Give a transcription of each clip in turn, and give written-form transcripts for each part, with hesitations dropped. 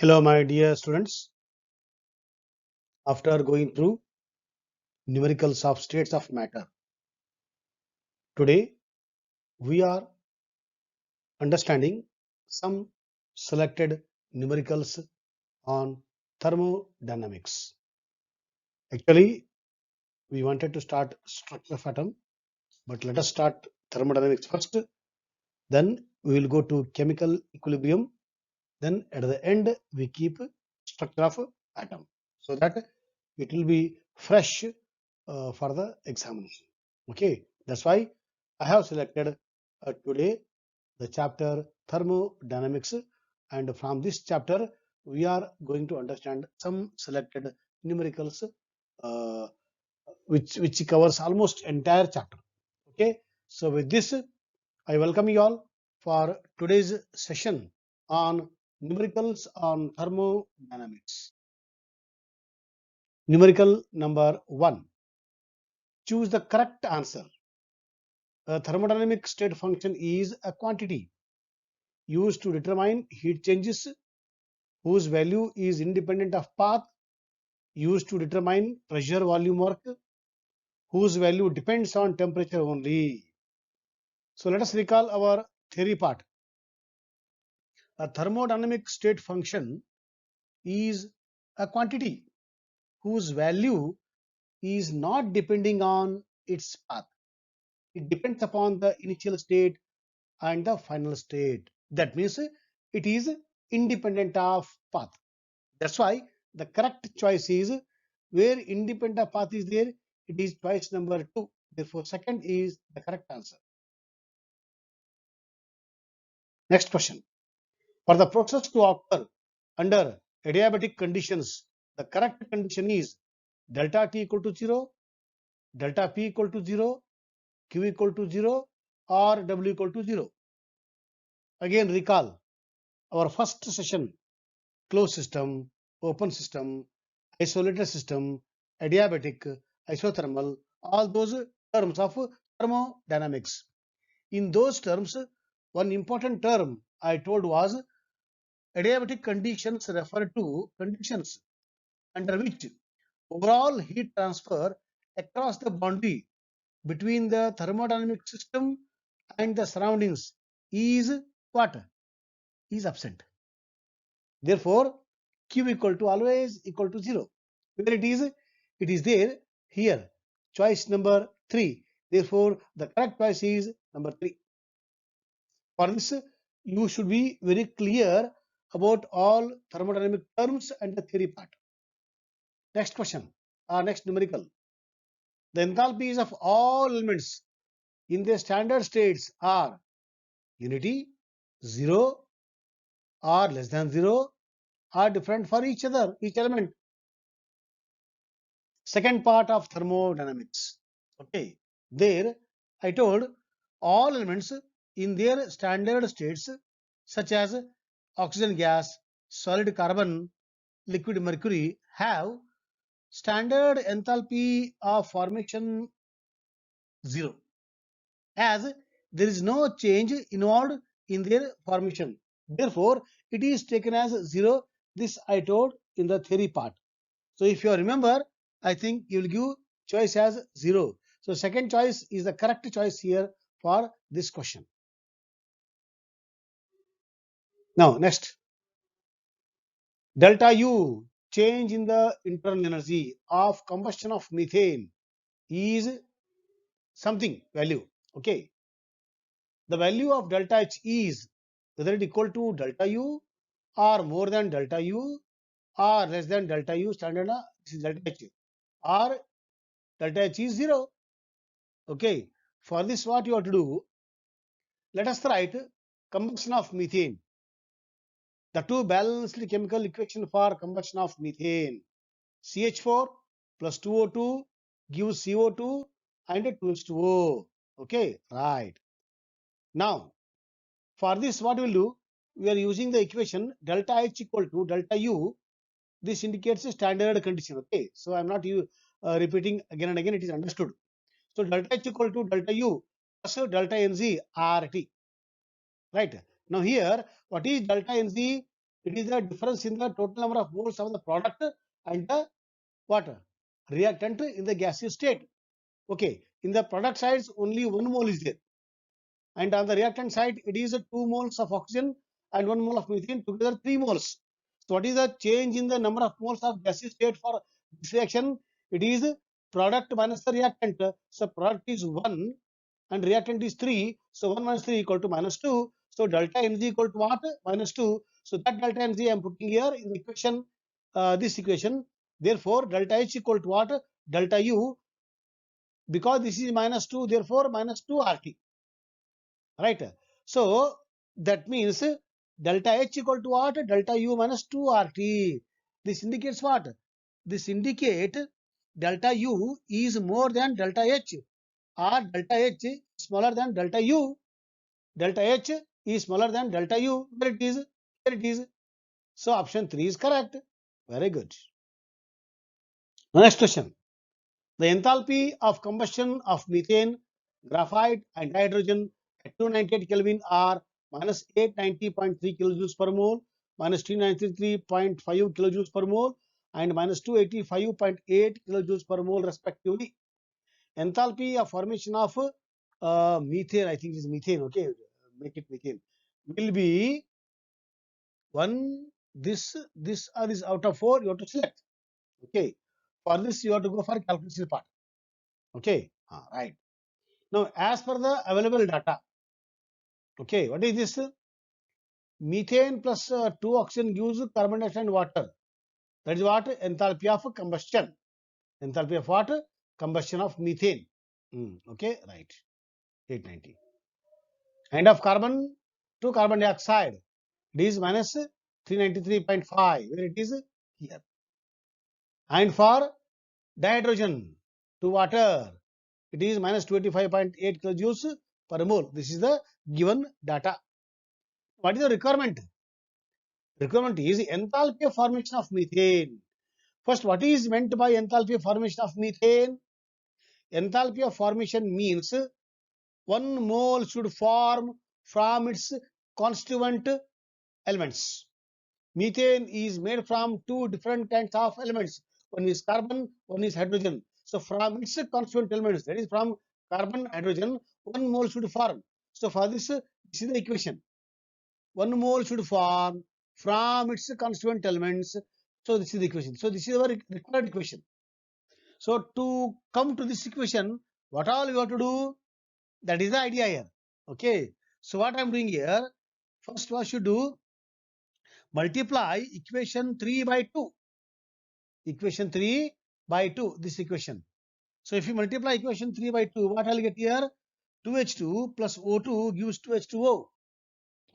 Hello, my dear students. After going through numericals of states of matter, today we are understanding some selected numericals on thermodynamics. Actually, we wanted to start structure of atom, but let us start thermodynamics first. Then we will go to chemical equilibrium. Then at the end, we keep structure of atom so that it will be fresh for the examination. Okay, that's why I have selected today the chapter thermodynamics, and from this chapter we are going to understand some selected numericals uh, which covers almost entire chapter. Okay, so with this I welcome you all for today's session on numericals on thermodynamics. Numerical number 1. Choose the correct answer. A thermodynamic state function is a quantity used to determine heat changes whose value is independent of path, used to determine pressure volume work whose value depends on temperature only. So let us recall our theory part. A thermodynamic state function is a quantity whose value is not depending on its path. It depends upon the initial state and the final state. That means it is independent of path. That's why the correct choice is where independent path is there, it is choice number 2. Therefore, second is the correct answer. Next question. For the process to occur under adiabatic conditions, the correct condition is delta T equal to 0, delta P equal to 0, Q equal to 0, or W equal to 0. Again, recall our first session: closed system, open system, isolated system, adiabatic, isothermal, all those terms of thermodynamics. In those terms, one important term I told was adiabatic conditions refer to conditions under which overall heat transfer across the boundary between the thermodynamic system and the surroundings is what? Is absent. Therefore, Q equal to always equal to 0. Where it is there here. Choice number 3. Therefore, the correct choice is number 3. For this, you should be very clear about all thermodynamic terms and the theory part. Next question, next numerical. The enthalpies of all elements in their standard states are unity, 0, or less than 0, are different for each other, each element. Second part of thermodynamics. Okay, there I told all elements in their standard states, such as oxygen gas, solid carbon, liquid mercury, have standard enthalpy of formation 0, as there is no change involved in their formation. Therefore, it is taken as 0. This I told in the theory part. So if you remember, I think you will give choice as 0. So second choice is the correct choice here for this question. Now next, delta U, change in the internal energy of combustion of methane, is something value. Okay, the value of delta H is whether it equal to delta U or more than delta U or less than delta U standard, this is delta H, or delta H is 0. Okay, for this what you have to do, let us write combustion of methane. The two balanced chemical equation for combustion of methane: CH4 plus 2O2 gives CO2 and 2H2O. Okay, right. Now, for this, what we'll do, we are using the equation delta H equal to delta U. This indicates a standard condition. Okay, so I'm not repeating again and again, it is understood. So, delta H equal to delta U plus delta NZ RT. Right. Now, here, what is delta NZ? It is the difference in the total number of moles of the product and the what? Reactant in the gaseous state. Okay. In the product side, only 1 mole is there. And on the reactant side, it is 2 moles of oxygen and 1 mole of methane, together 3 moles. So what is the change in the number of moles of gaseous state for this reaction? It is product minus the reactant. So product is 1 and reactant is 3. So 1 minus 3 equal to minus 2. So delta Mg equal to what? Minus 2. So that delta Mg I am putting here in the equation, this equation. Therefore, delta H equal to what? Delta U. Because this is minus 2, therefore minus 2 RT. Right? So that means delta H equal to what? Delta U minus 2 RT. This indicates what? This indicate delta U is more than delta H, or delta H is smaller than delta U. Delta H is smaller than delta U. Where it is? Here it is. So option 3 is correct. Very good. Next question. The enthalpy of combustion of methane, graphite and hydrogen at 298 Kelvin are minus 890.3 kilojoules per mole, minus 393.5 kilojoules per mole, and minus 285.8 kilojoules per mole respectively. Enthalpy of formation of methane, I think it is methane, okay, make it methane, will be 1, this or this out of 4, you have to select. Okay, for this you have to go for calculation part. Okay, right. Now, as per the available data, okay, what is this? Methane plus 2 oxygen gives carbon dioxide and water. That is what? Enthalpy of combustion. Enthalpy of what? Combustion of methane. Okay, right. 890. And of carbon to carbon dioxide, it is minus 393.5, where it is here. And for dihydrogen to water, it is minus 25.8 kilojoules per mole. This is the given data. What is the requirement? Requirement is enthalpy of formation of methane. First, what is meant by enthalpy of formation of methane? Enthalpy of formation means 1 mole should form from its constituent elements. Methane is made from 2 different kinds of elements. One is carbon, one is hydrogen. So from its constituent elements, that is from carbon, hydrogen, 1 mole should form. So for this is the equation. 1 mole should form from its constituent elements. So this is the equation. So this is our required equation. So to come to this equation, what all you have to do? That is the idea here. Okay. So what I am doing here, first what should do? Multiply equation 3 by 2. Equation 3 by 2, this equation. So if you multiply equation 3 by 2, what I'll get here? 2H2 plus O2 gives 2H2O.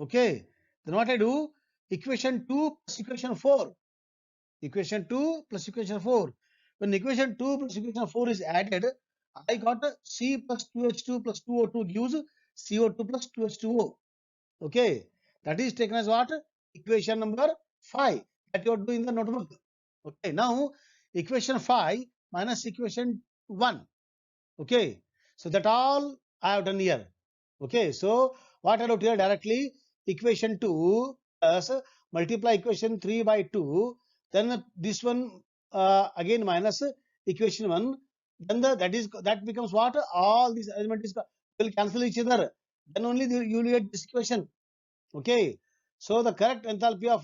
Okay. Then what I do? Equation 2 plus equation 4. Equation 2 plus equation 4. When equation 2 plus equation 4 is added, I got C plus 2H2 plus 2O2 gives CO2 plus 2H2O. Okay. That is taken as what? Equation number 5 that you are doing in the notebook. Okay. Now, equation 5 minus equation 1. Okay. So that all I have done here. Okay. So what I wrote here directly, equation 2 plus multiply equation 3 by 2. Then this one again minus equation 1. Then that becomes what? All these elements will cancel each other. Then only you will get this equation. Okay. So the correct enthalpy of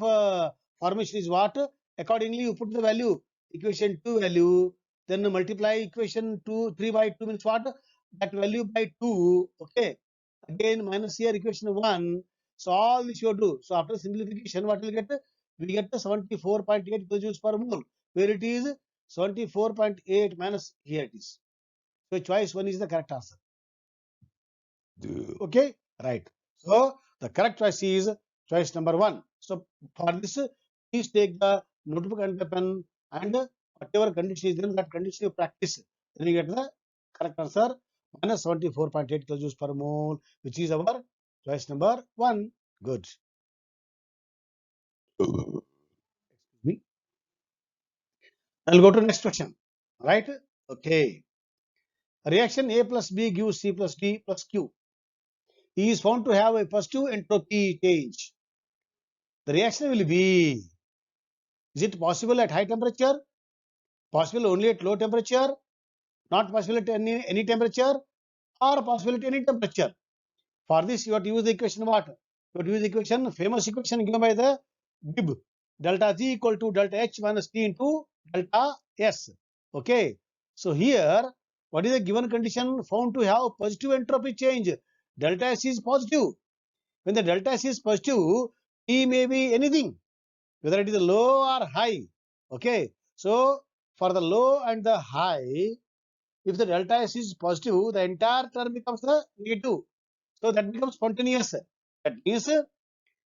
formation is what? Accordingly, you put the value, equation 2 value, then multiply equation 3 by 2 means what? That value by 2. Okay. Again, minus here equation 1. So all this you do. So after simplification, what will get? We get 74.8 kilojoules per mole. Where it is 74.8 minus here it is. So choice 1 is the correct answer. Okay. Right. So the correct choice is choice number 1. So for this, please take the notebook and the pen, and whatever condition is there, that condition you practice. Then you get the correct answer, minus 74.8 kilojoules per mole, which is our choice number 1. Good. Excuse me. I'll go to next question. Right? Okay. Reaction A plus B gives C plus D plus Q. E is found to have a positive entropy change. The reaction will be, is it possible at high temperature? Possible only at low temperature? Not possible at any temperature? Or possible at any temperature? For this, you have to use the equation what? You have to use the equation, famous equation given by the Gibbs. Delta G equal to delta H minus T into delta S. Okay. So here, what is the given condition found to have positive entropy change? Delta S is positive. When the delta S is positive, T may be anything, whether it is low or high. Okay. So for the low and the high, if the delta S is positive, the entire term becomes the negative. So that becomes spontaneous. That means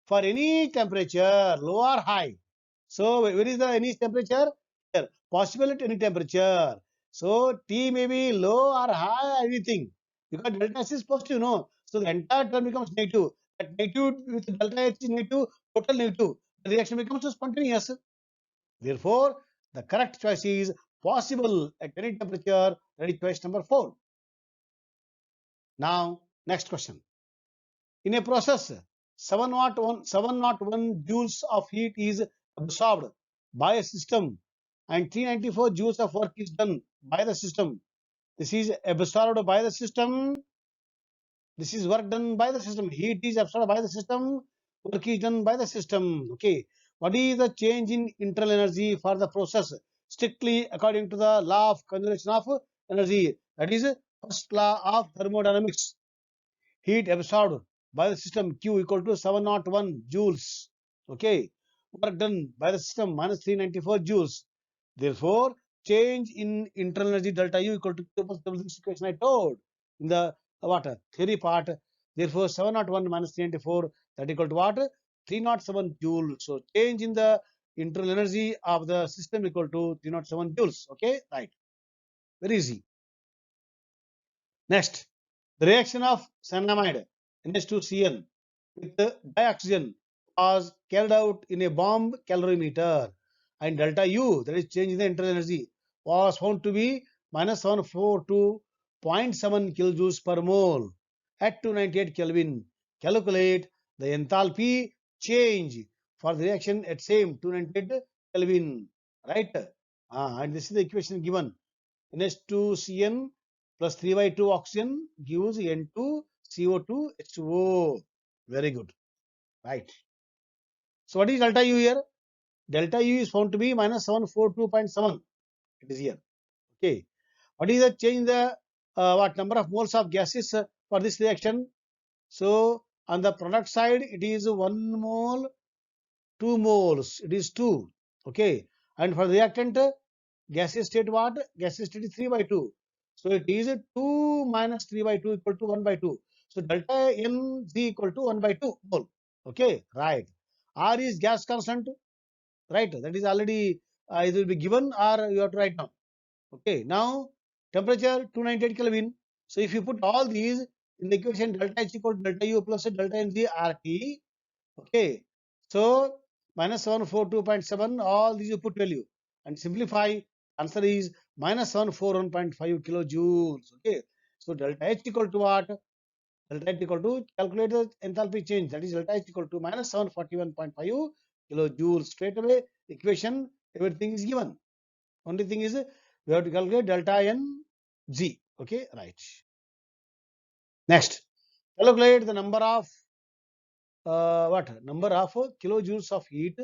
for any temperature, low or high. So where is the any temperature? Here. Possible at any temperature. So T may be low or high, anything. Because delta S is positive, no. So the entire term becomes negative. That negative with delta H is negative, total negative. The reaction becomes spontaneous. Therefore, the correct choice is possible at any temperature. That is choice number 4. Now, next question. In a process, 701 joules of heat is absorbed by a system and 394 joules of work is done by the system. This is absorbed by the system. This is work done by the system. Heat is absorbed by the system. Work is done by the system. Okay. What is the change in internal energy for the process? Strictly according to the law of conservation of energy. That is first law of thermodynamics. Heat absorbed by the system Q equal to 701 joules. Okay. Work done by the system minus 394 joules. Therefore, change in internal energy delta U equal to Q plus W. This equation I told in the what theory part. Therefore, 701 minus 394 that equal to what? 307 joules. So, change in the internal energy of the system equal to 307 joules. Okay, right. Very easy. Next, the reaction of cyanamide NH2Cl with dioxygen was carried out in a bomb calorimeter, and delta U, that is change in the internal energy, was found to be minus 142.7 kilojoules per mole at 298 Kelvin. Calculate the enthalpy change for the reaction at same 298 Kelvin. Right? And this is the equation given. NH2Cn plus 3 by 2 oxygen gives N2CO2 H2O. Very good. Right. So what is delta U here? Delta U is found to be minus 742.7. It is here. Okay. What is the change in the what number of moles of gases for this reaction? So on the product side, it is 1 mole, 2 moles. It is 2. Okay. And for the reactant, gaseous state what? Gaseous state is 3 by 2. So it is 2 minus 3 by 2 equal to 1 by 2. So delta Nz equal to 1 by 2 mole. Okay, right. R is gas constant, right? That is already it will be given or you have to write now. Okay, now temperature 298 Kelvin. So if you put all these in the equation delta H equal to delta U plus delta Nz RT. Okay, so minus 742.7, all these you put value and simplify. Answer is minus 741.5 kilojoules. Okay, so delta H equal to what? Delta H equal to, calculate the enthalpy change. That is delta H equal to minus 741.5 kilojoules. Straight away equation, everything is given. Only thing is we have to calculate delta N Z. Okay, right. Next, calculate the number of number of kilojoules of heat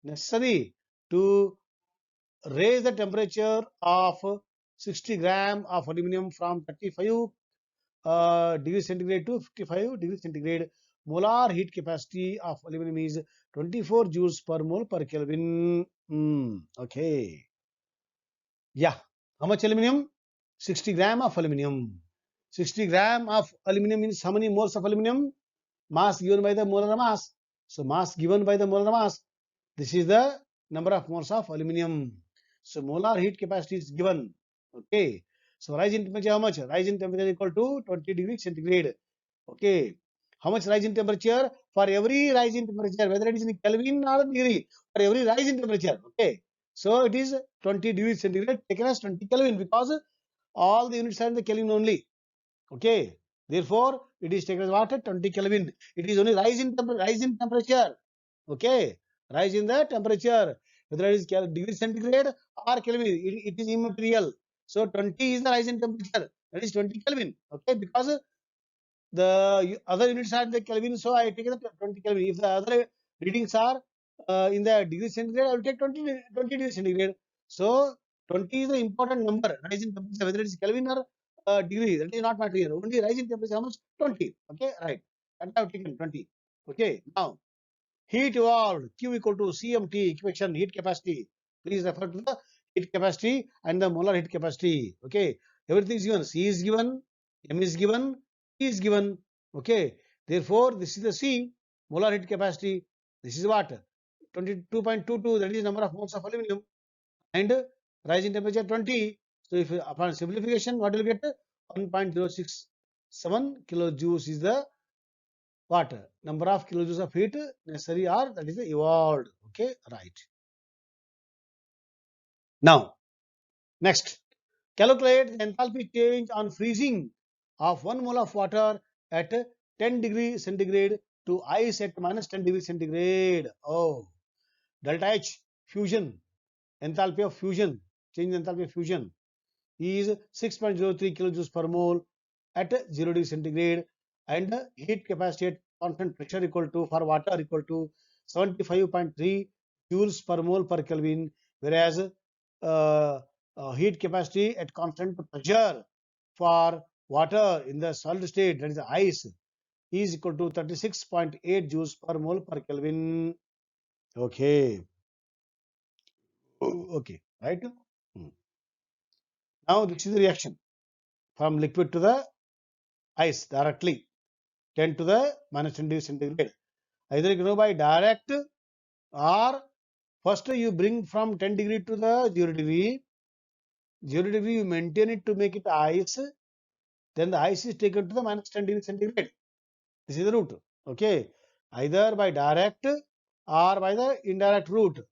necessary to raise the temperature of 60 gram of aluminum from 35 degrees centigrade to 55 degrees centigrade. Molar heat capacity of aluminum is 24 joules per mole per Kelvin. Okay. Yeah. How much aluminum? 60 gram of aluminum. 60 gram of aluminum means how many moles of aluminum? Mass given by the molar mass. So mass given by the molar mass. This is the number of moles of aluminum. So molar heat capacity is given. Okay. So rise in temperature, how much? Rise in temperature equal to 20 degrees centigrade. Okay. How much rise in temperature? For every rise in temperature, whether it is in Kelvin or degree, for every rise in temperature. Okay. So it is 20 degrees centigrade taken as 20 Kelvin because all the units are in the Kelvin only. Okay. Therefore, it is taken as what? 20 Kelvin. It is only rise in temperature. Okay, rise in the temperature, whether it is degree centigrade or Kelvin, it is immaterial. So 20 is the rise in temperature. That is 20 Kelvin. Okay, because the other units are in the Kelvin, so I take the 20 Kelvin. If the other readings are in the degree centigrade, I will take 20 degree centigrade. So 20 is the important number, rise in temperature, whether it is Kelvin or degree, that is not matter here. Only rise in temperature, how much? 20. Okay, right. And I have taken 20. Okay, now heat evolved, Q equal to CMT, equation heat capacity. Please refer to the heat capacity and the molar heat capacity. Okay, everything is given. C is given, M is given, T is given. Okay, therefore, this is the C, molar heat capacity. This is what? 22.22, that is number of moles of aluminum. And rise in temperature 20. So, if upon simplification, what will get? 1.067 kilojoules is the what number of kilojoules of heat necessary, or that is evolved. Okay, right. Now, next, calculate the enthalpy change on freezing of 1 mole of water at 10 degree centigrade to ice at minus 10 degree centigrade. Oh, delta H, fusion, enthalpy of fusion, change in enthalpy of fusion is 6.03 kilojoules per mole at 0 degree centigrade, and heat capacity at constant pressure equal to, for water, equal to 75.3 joules per mole per Kelvin, whereas heat capacity at constant pressure for water in the solid state, that is the ice, is equal to 36.8 joules per mole per Kelvin. Okay, okay, right. Now this is the reaction from liquid to the ice directly, 10 to the minus 10 degree centigrade. Either you can know by direct, or first you bring from 10 degree to the 0 degree. 0 degree you maintain it to make it ice. Then the ice is taken to the minus 10 degree centigrade. This is the route. Okay. Either by direct or by the indirect route.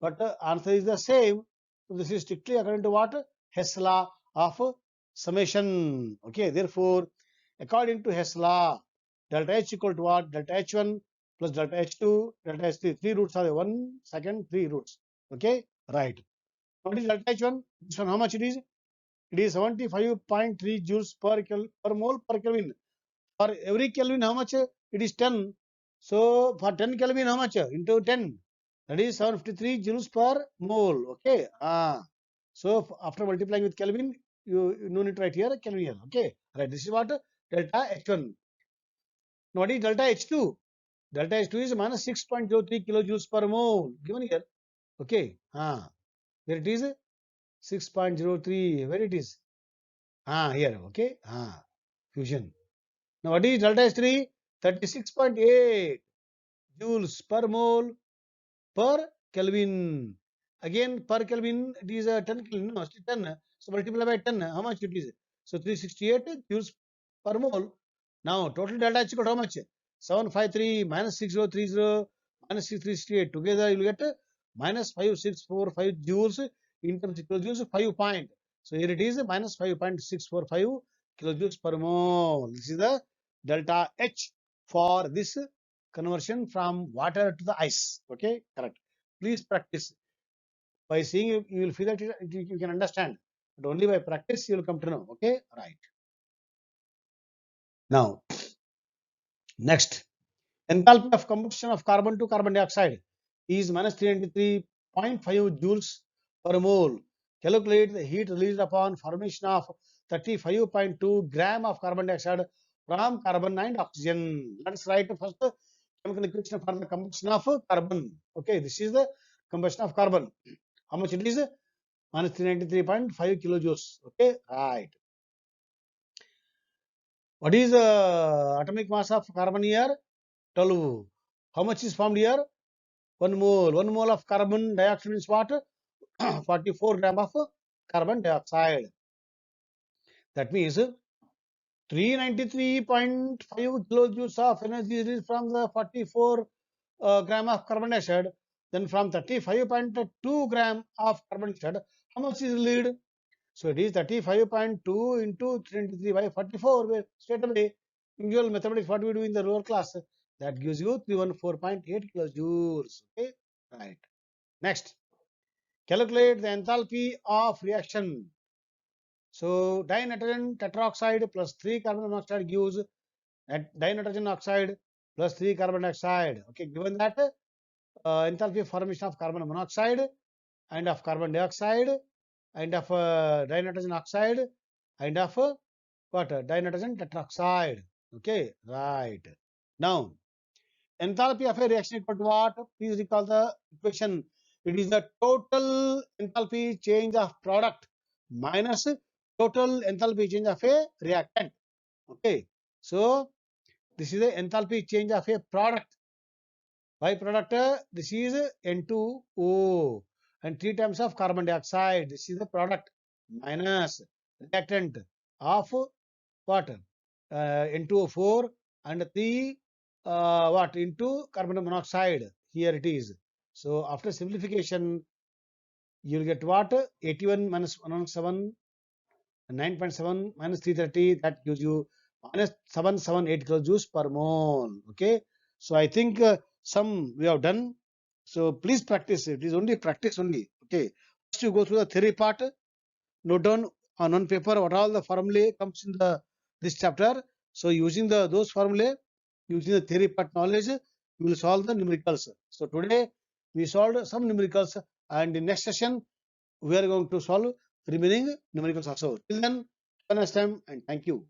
But the answer is the same. So this is strictly according to what? Hess law of summation. Okay. Therefore, according to Hess law, delta H equal to what? Delta H1 plus delta H2, delta H3. Three roots are the 1, second, three roots. Okay. Right. What is delta H1? This one, how much it is? It is 75.3 joules per mole per Kelvin. For every Kelvin, how much? It is 10. So for 10 Kelvin, how much? Into 10. That is 753 joules per mole. Okay. So after multiplying with Kelvin, you no need to write here Kelvin here. Okay. Right. This is what delta H1. Now what is delta H2? Delta H2 is minus 6.03 kilojoules per mole. Given here. Okay. Where it is? 6.03. Where it is? Here. Okay. Fusion. Now what is delta H3? 36.8 joules per mole per Kelvin. Again, per Kelvin, it is 10 Kelvin. No, 10. So multiply by 10. How much it is? So 368 joules per mole. Now total delta H got how much? 753 minus 6030 minus 6368. Together you will get minus 5645 joules in terms of kilojoules, 5 point. So here it is minus 5.645 kilojoules per mole. This is the delta H for this conversion from water to the ice. Okay, correct. Please practice. By seeing, you will feel that you can understand. But only by practice you will come to know. Okay, right. Now, next, enthalpy of combustion of carbon to carbon dioxide is minus 393.5 joules per mole. Calculate the heat released upon formation of 35.2 gram of carbon dioxide from carbon and oxygen. Let's write first chemical equation for the combustion of carbon. Okay, this is the combustion of carbon. How much it is? Minus 393.5 kilojoules. Okay, right. What is the atomic mass of carbon here? 12. How much is formed here? 1 mole. 1 mole of carbon dioxide means what? 44 gram of carbon dioxide. That means 393.5 kilojoules of energy is from the 44 gram of carbon dioxide. Then from 35.2 gram of carbon dioxide, how much is released? So it is 35.2 into 393 by 44. Straight away, usual mathematics, what we do in the lower class, That gives you 314.8 kilojoules. Okay, right. Next, calculate the enthalpy of reaction. So dinitrogen tetroxide plus 3 carbon monoxide gives dinitrogen oxide plus 3 carbon dioxide. Okay, given that enthalpy formation of carbon monoxide and of carbon dioxide and of dinitrogen oxide and of what? Dinitrogen tetroxide. Okay, right. Now, enthalpy of a reaction equal to what? Please recall the equation. It is the total enthalpy change of product minus total enthalpy change of a reactant. Okay, so this is the enthalpy change of a product. Byproduct, this is N2O and 3 times of carbon dioxide. This is the product minus reactant of what? N2O4 and 3 what into carbon monoxide. Here it is. So after simplification, you will get what? 81 minus 117, 9.7 minus 330. That gives you minus 778 kilojoules per mole. Okay. So I think some we have done. So please practice. It is only practice only. Okay. First you go through the theory part. Note down on one paper what all the formulae comes in the this chapter. So using those formulae, using the theory part knowledge, you will solve the numericals. So today we solved some numericals, and in next session we are going to solve remaining numericals also. Till then, have a nice time and thank you.